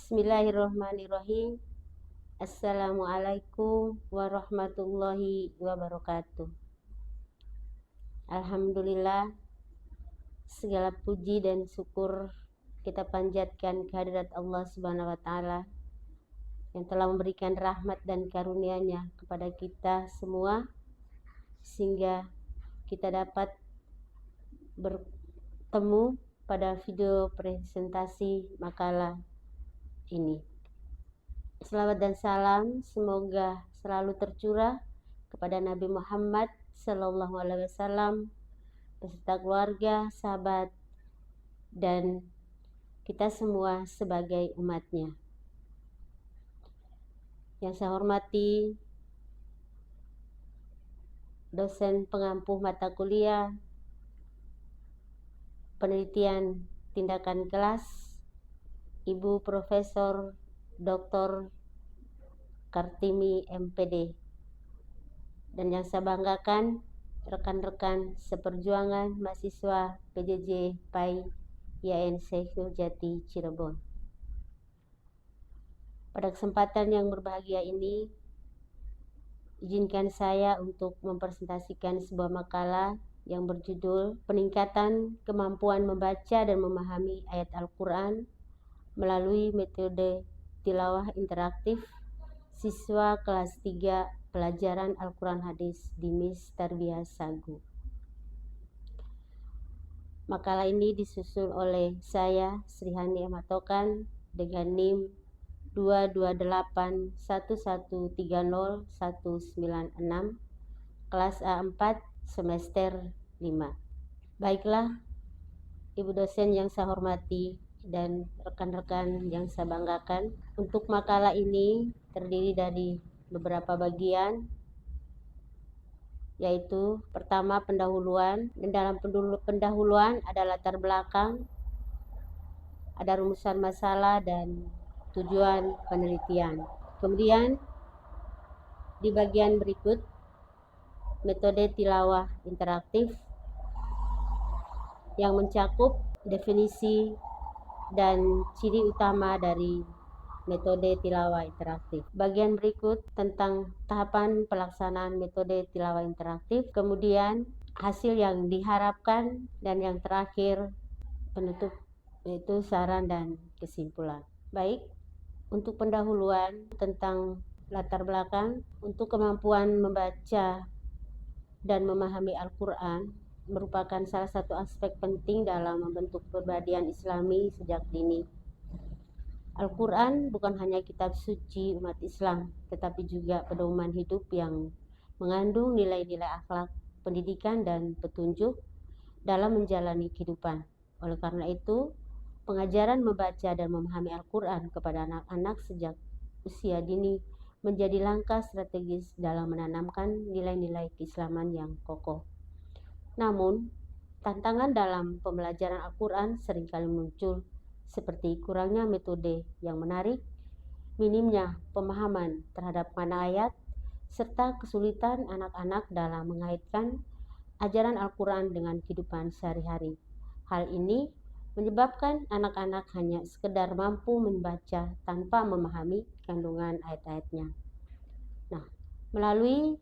Bismillahirrahmanirrahim. Assalamualaikum warahmatullahi wabarakatuh. Alhamdulillah, segala puji dan syukur kita panjatkan kehadirat Allah Subhanahu wa taala yang telah memberikan rahmat dan karunia-Nya kepada kita semua sehingga kita dapat bertemu pada video presentasi makalah ini. Selawat dan salam semoga selalu tercurah kepada Nabi Muhammad Sallallahu Alaihi Wasallam beserta keluarga, sahabat, dan kita semua sebagai umatnya. Yang saya hormati dosen pengampu mata kuliah penelitian tindakan kelas Ibu Profesor Dr. Kartini MPD, dan yang saya banggakan rekan-rekan seperjuangan mahasiswa PJJ PAI IAIN Syekh Nurjati Cirebon. Pada kesempatan yang berbahagia ini, izinkan saya untuk mempresentasikan sebuah makalah yang berjudul Peningkatan Kemampuan Membaca dan Memahami Ayat Al-Quran melalui metode tilawah interaktif siswa kelas 3 pelajaran Al-Quran Hadis di MIS Tarbiyah Sagu. Makalah ini disusun oleh saya, Srihani Ematokan, dengan NIM 228113019, kelas A4 semester 5. Baiklah, Ibu dosen yang saya hormati dan rekan-rekan yang saya banggakan, untuk makalah ini terdiri dari beberapa bagian, yaitu pertama pendahuluan, dan dalam pendahuluan ada latar belakang, ada rumusan masalah dan tujuan penelitian. Kemudian di bagian berikut metode tilawah interaktif yang mencakup definisi dan ciri utama dari metode tilawah interaktif. Bagian berikut tentang tahapan pelaksanaan metode tilawah interaktif, kemudian hasil yang diharapkan, dan yang terakhir penutup yaitu saran dan kesimpulan. Baik, untuk pendahuluan tentang latar belakang, untuk kemampuan membaca dan memahami Al-Quran merupakan salah satu aspek penting dalam membentuk kepribadian Islami sejak dini. Al-Quran bukan hanya kitab suci umat Islam, tetapi juga pedoman hidup yang mengandung nilai-nilai akhlak, pendidikan, dan petunjuk dalam menjalani kehidupan. Oleh karena itu, pengajaran membaca dan memahami Al-Quran kepada anak-anak sejak usia dini menjadi langkah strategis dalam menanamkan nilai-nilai keislaman yang kokoh. Namun, tantangan dalam pembelajaran Al-Quran seringkali muncul, seperti kurangnya metode yang menarik, minimnya pemahaman terhadap makna ayat, serta kesulitan anak-anak dalam mengaitkan ajaran Al-Quran dengan kehidupan sehari-hari. Hal ini menyebabkan anak-anak hanya sekedar mampu membaca tanpa memahami kandungan ayat-ayatnya. Nah, melalui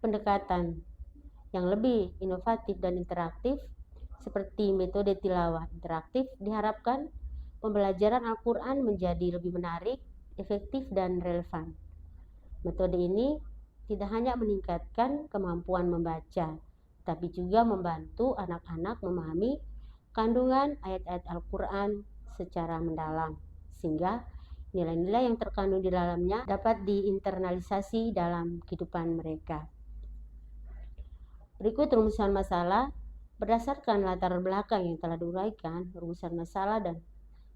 pendekatan yang lebih inovatif dan interaktif seperti metode tilawah interaktif, diharapkan pembelajaran Al-Quran menjadi lebih menarik, efektif, dan relevan. Metode ini tidak hanya meningkatkan kemampuan membaca, tapi juga membantu anak-anak memahami kandungan ayat-ayat Al-Quran secara mendalam, sehingga nilai-nilai yang terkandung di dalamnya dapat diinternalisasi dalam kehidupan mereka. Berikut rumusan masalah berdasarkan latar belakang yang telah diuraikan. Rumusan masalah dan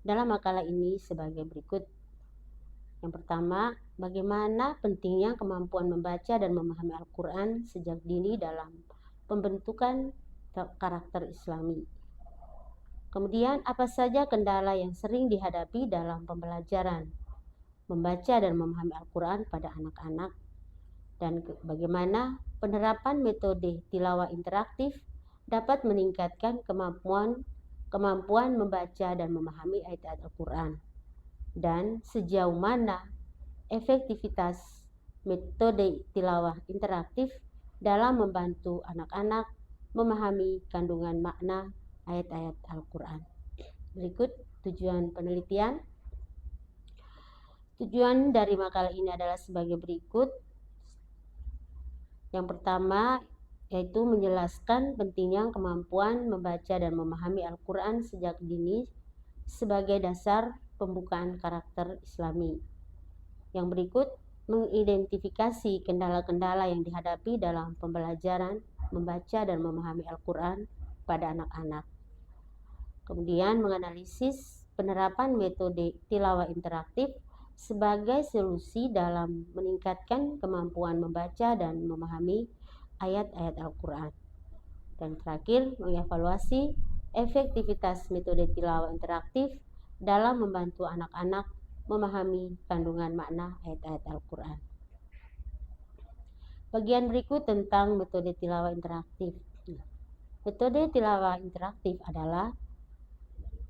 dalam makalah ini sebagai berikut. Yang pertama, bagaimana pentingnya kemampuan membaca dan memahami Al-Quran sejak dini dalam pembentukan karakter Islami. Kemudian, apa saja kendala yang sering dihadapi dalam pembelajaran membaca dan memahami Al-Quran pada anak-anak, dan bagaimana penerapan metode tilawah interaktif dapat meningkatkan kemampuan membaca dan memahami ayat-ayat Al-Quran. dan sejauh mana efektivitas metode tilawah interaktif dalam membantu anak-anak memahami kandungan makna ayat-ayat Al-Quran. Berikut tujuan penelitian. Tujuan dari makalah ini adalah sebagai berikut. Yang pertama yaitu menjelaskan pentingnya kemampuan membaca dan memahami Al-Quran sejak dini sebagai dasar pembukaan karakter Islami. Yang berikut, mengidentifikasi kendala-kendala yang dihadapi dalam pembelajaran membaca dan memahami Al-Quran pada anak-anak. Kemudian menganalisis penerapan metode tilawah interaktif sebagai solusi dalam meningkatkan kemampuan membaca dan memahami ayat-ayat Al-Quran. Dan terakhir, mengevaluasi efektivitas metode tilawah interaktif dalam membantu anak-anak memahami kandungan makna ayat-ayat Al-Quran. Bagian berikut tentang metode tilawah interaktif. Metode tilawah interaktif adalah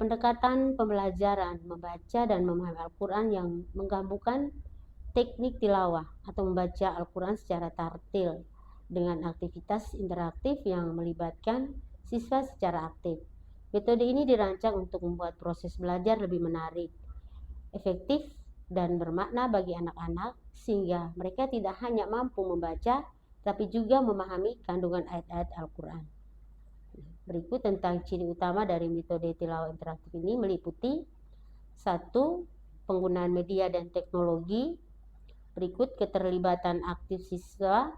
pendekatan pembelajaran membaca dan memahami Al-Quran yang menggabungkan teknik tilawah atau membaca Al-Quran secara tartil dengan aktivitas interaktif yang melibatkan siswa secara aktif. Metode ini dirancang untuk membuat proses belajar lebih menarik, efektif, dan bermakna bagi anak-anak sehingga mereka tidak hanya mampu membaca tapi juga memahami kandungan ayat-ayat Al-Quran. Berikut tentang ciri utama dari metode tilawah interaktif ini meliputi 1. Penggunaan media dan teknologi. Berikut keterlibatan aktif siswa.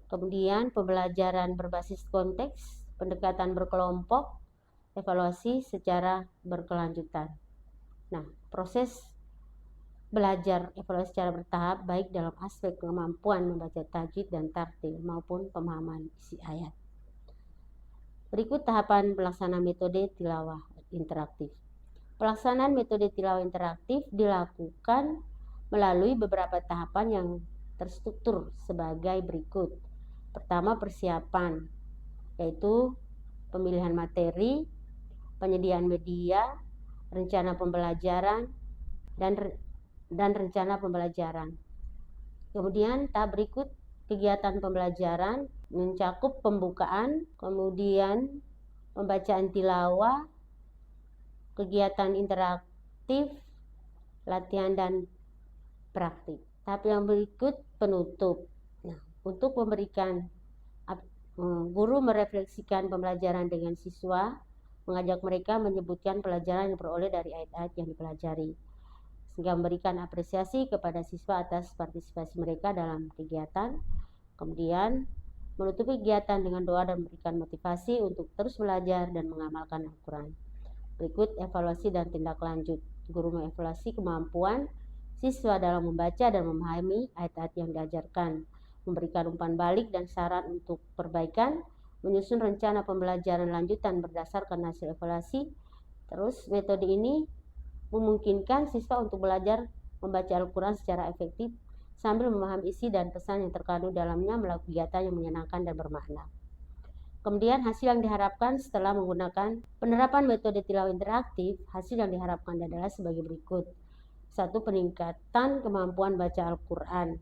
Kemudian pembelajaran berbasis konteks, pendekatan berkelompok, evaluasi secara berkelanjutan. Nah, proses belajar evaluasi secara bertahap baik dalam aspek kemampuan membaca tajwid dan tartil maupun pemahaman isi ayat. Berikut tahapan pelaksanaan metode tilawah interaktif. Pelaksanaan metode tilawah interaktif dilakukan melalui beberapa tahapan yang terstruktur sebagai berikut. Pertama, persiapan, yaitu pemilihan materi, penyediaan media, rencana pembelajaran, dan rencana pembelajaran. Kemudian tahap berikut kegiatan pembelajaran mencakup pembukaan, kemudian pembacaan tilawah, kegiatan interaktif, latihan dan praktik. Tahap yang berikut penutup. Nah, untuk memberikan guru merefleksikan pembelajaran dengan siswa, mengajak mereka menyebutkan pelajaran yang diperoleh dari ayat-ayat yang dipelajari, sehingga memberikan apresiasi kepada siswa atas partisipasi mereka dalam kegiatan. Kemudian menutupi kegiatan dengan doa dan memberikan motivasi untuk terus belajar dan mengamalkan Al-Quran. Berikut evaluasi dan tindak lanjut. Guru mengevaluasi kemampuan siswa dalam membaca dan memahami ayat-ayat yang diajarkan, memberikan umpan balik dan saran untuk perbaikan, menyusun rencana pembelajaran lanjutan berdasarkan hasil evaluasi. Terus metode ini memungkinkan siswa untuk belajar membaca Al-Quran secara efektif sambil memahami isi dan pesan yang terkandung dalamnya melalui kegiatan yang menyenangkan dan bermakna. Kemudian hasil yang diharapkan setelah menggunakan penerapan metode tilawah interaktif, hasil yang diharapkan adalah sebagai berikut. 1. Peningkatan kemampuan baca Al-Quran.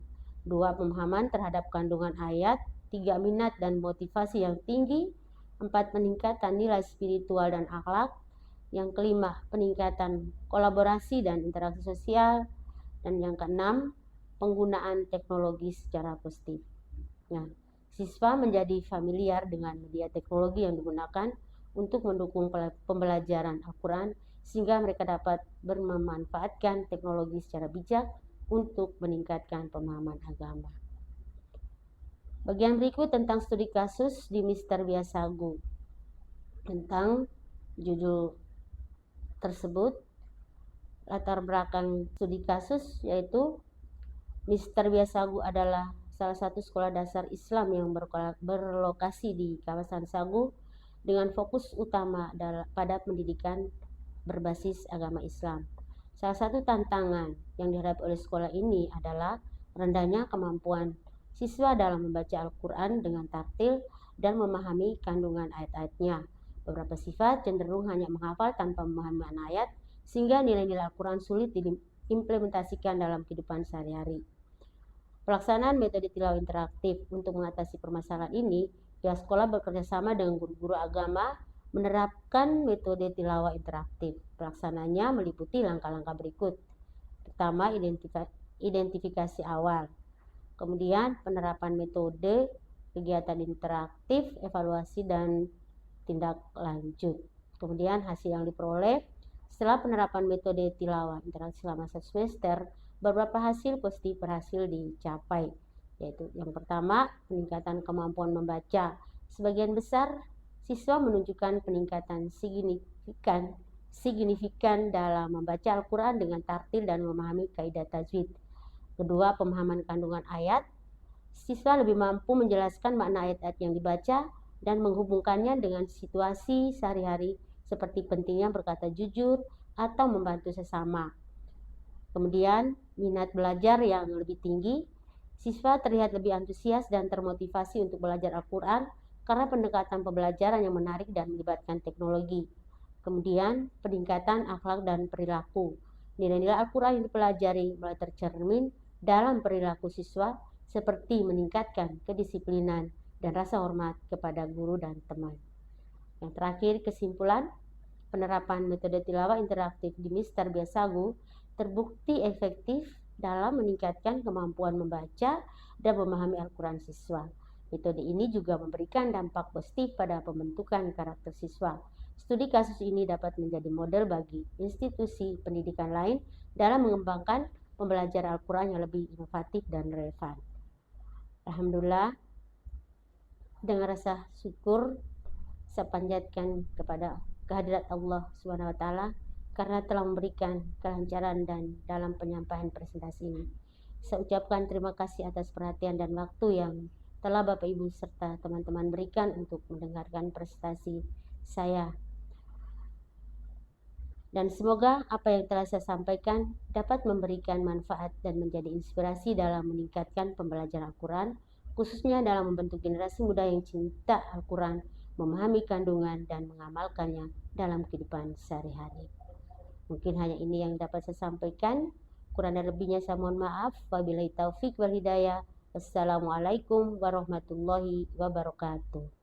2. Pemahaman terhadap kandungan ayat. 3. Minat dan motivasi yang tinggi. 4. Peningkatan nilai spiritual dan akhlak. Yang kelima, peningkatan kolaborasi dan interaksi sosial. Dan yang keenam, penggunaan teknologi secara positif. Nah, siswa menjadi familiar dengan media teknologi yang digunakan untuk mendukung pembelajaran Al-Quran sehingga mereka dapat memanfaatkan teknologi secara bijak untuk meningkatkan pemahaman agama. Bagian berikut tentang studi kasus di Mr. Biasagu. Tentang judul tersebut, latar belakang studi kasus yaitu Mr. Biasagu adalah salah satu sekolah dasar Islam yang berlokasi di kawasan Sagu dengan fokus utama pada pendidikan berbasis agama Islam. Salah satu tantangan yang dihadapi oleh sekolah ini adalah rendahnya kemampuan siswa dalam membaca Al-Quran dengan tartil dan memahami kandungan ayat-ayatnya. Beberapa siswa cenderung hanya menghafal tanpa memahami makna ayat, sehingga nilai-nilai Al-Quran sulit diimplementasikan dalam kehidupan sehari-hari. Pelaksanaan metode tilawah interaktif untuk mengatasi permasalahan ini, pihak sekolah bekerjasama dengan guru-guru agama menerapkan metode tilawah interaktif. Pelaksananya meliputi langkah-langkah berikut. Pertama, identifikasi awal. Kemudian penerapan metode, kegiatan interaktif, evaluasi dan tindak lanjut. Kemudian hasil yang diperoleh setelah penerapan metode tilawah interaktif selama 1 semester, beberapa hasil positif berhasil dicapai, yaitu yang pertama, peningkatan kemampuan membaca. Sebagian besar siswa menunjukkan peningkatan signifikan dalam membaca Al-Quran dengan tartil dan memahami kaidah tajwid. Kedua, pemahaman kandungan ayat. Siswa lebih mampu menjelaskan makna ayat-ayat yang dibaca dan menghubungkannya dengan situasi sehari-hari seperti pentingnya berkata jujur atau membantu sesama. Kemudian, minat belajar yang lebih tinggi. Siswa terlihat lebih antusias dan termotivasi untuk belajar Al-Quran karena pendekatan pembelajaran yang menarik dan melibatkan teknologi. Kemudian, peningkatan akhlak dan perilaku. Nilai-nilai Al-Quran yang dipelajari mulai tercermin dalam perilaku siswa seperti meningkatkan kedisiplinan dan rasa hormat kepada guru dan teman. Yang terakhir, kesimpulan, penerapan metode tilawah interaktif di Mister Biasagu terbukti efektif dalam meningkatkan kemampuan membaca dan memahami Al-Quran siswa. Metode ini juga memberikan dampak positif pada pembentukan karakter siswa. Studi kasus ini dapat menjadi model bagi institusi pendidikan lain dalam mengembangkan pembelajaran Al-Quran yang lebih inovatif dan relevan. Alhamdulillah, dengan rasa syukur saya panjatkan kepada kehadirat Allah SWT karena telah memberikan kelancaran dan dalam penyampaian presentasi ini. Saya ucapkan terima kasih atas perhatian dan waktu yang telah Bapak Ibu serta teman-teman berikan untuk mendengarkan presentasi saya. Dan semoga apa yang telah saya sampaikan dapat memberikan manfaat dan menjadi inspirasi dalam meningkatkan pembelajaran Al-Quran, khususnya dalam membentuk generasi muda yang cinta Al-Quran, memahami kandungan dan mengamalkannya dalam kehidupan sehari-hari. Mungkin hanya ini yang dapat saya sampaikan. Kurang dan lebihnya saya mohon maaf. Wabillahi taufik wal hidayah. Wassalamualaikum warahmatullahi wabarakatuh.